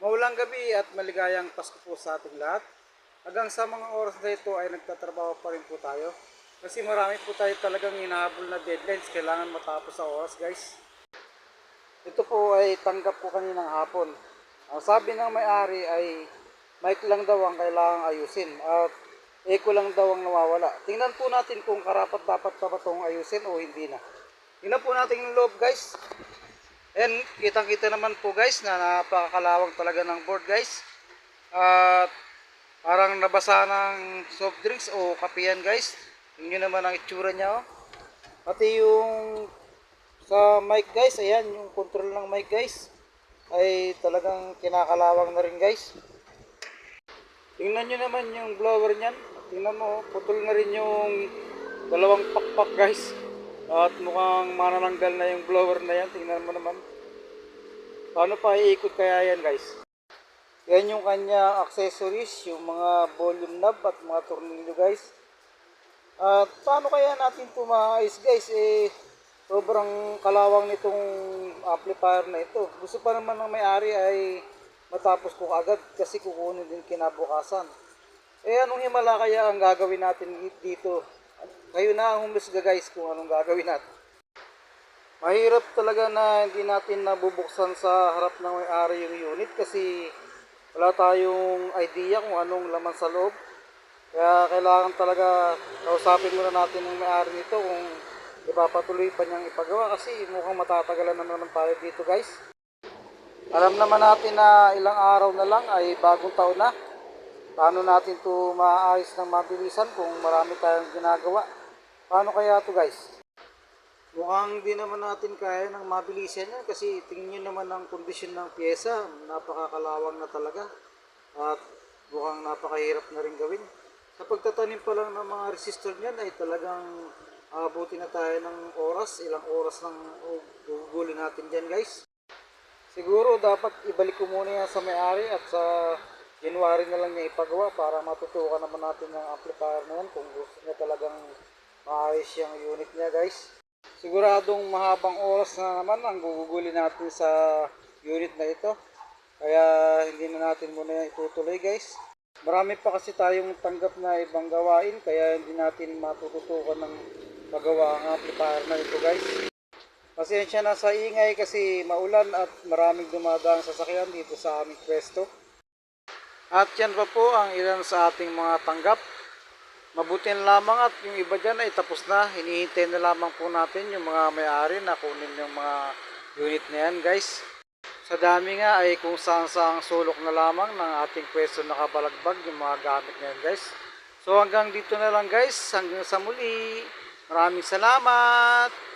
Maulang gabi at maligayang Pasko po sa ating lahat. Hanggang sa mga oras na ito ay nagtatrabaho pa rin po tayo. Kasi marami po tayo talagang hinahabol na deadlines. Kailangan matapos sa oras, guys. Ito po ay tanggap ko kaninang hapon. Ang sabi ng may-ari ay mic lang daw ang kailangang ayusin at echo lang daw ang nawawala. Tingnan po natin kung karapat dapat pa ba itong ayusin o hindi na. Tingnan po natin yung loob, guys. And kitang-kita naman po guys na napakalawang talaga ng board guys. At parang nabasa ng soft drinks o kape yan guys. Tingnan naman ang itsura niya oh. Pati yung sa mic guys, ayan yung control ng mic guys ay talagang kinakalawang na rin guys. Tingnan nyo naman yung blower niyan. Tingnan mo, putol na rin yung dalawang pakpak guys. At mukhang manananggal na yung blower na yan. Tingnan mo naman. Paano pa iikot kaya yan guys? Yan yung kanya accessories, yung mga volume knob at mga tornilyo guys. At paano kaya natin ito maayos guys? Sobrang kalawang nitong amplifier na ito. Gusto pa naman ng may-ari ay matapos ko agad kasi kukunin din kinabukasan. Anong himala kaya ang gagawin natin dito? Kayo na ang humusga guys kung anong gagawin natin. Mahirap talaga na hindi natin nabubuksan sa harap ng may-ari yung unit kasi wala tayong idea kung anong laman sa loob. Kaya kailangan talaga kausapin muna natin ng may-ari nito kung ipapatuloy pa niyang ipagawa kasi mukhang matatagalan naman tayo dito guys. Alam naman natin na ilang araw na lang ay bagong taon na. Paano natin to maayos ng mabilisan kung marami tayong ginagawa? Paano kaya to guys? Mukhang di naman natin kaya ng mabilisan yan kasi tingin nyo naman ang kondisyon ng pyesa, napakakalawang na talaga at mukhang napakahirap na rin gawin. Sa pagtatanim pa lang ng mga resistor niyan ay talagang abutin na tayo ng oras, ilang oras nang gugulin natin dyan guys. Siguro dapat ibalik ko muna yan sa may-ari at sa January na lang niya ipagawa para matutukan naman natin ng amplifier na yan kung gusto niya talagang maayos yung unit niya guys. Siguradong mahabang oras na naman ang gugugulin natin sa unit na ito. Kaya hindi na natin muna itutuloy guys. Marami pa kasi tayong tanggap na ibang gawain kaya hindi natin matututukan ng paggawa ang amplifier na ito guys. Pasensya na sa ingay kasi maulan at maraming dumadaang sasakyan dito sa aming pwesto. At yan pa po ang ilan sa ating mga tanggap. Mabuti na lamang at yung iba dyan ay tapos na. Hinihintay na lamang po natin yung mga may-ari na kunin yung mga unit na yan guys. Sa dami nga ay kung saan saang sulok na lamang ng ating pwesto nakabalagbag yung mga gamit na yan guys. So hanggang dito na lang guys. Hanggang sa muli. Maraming salamat.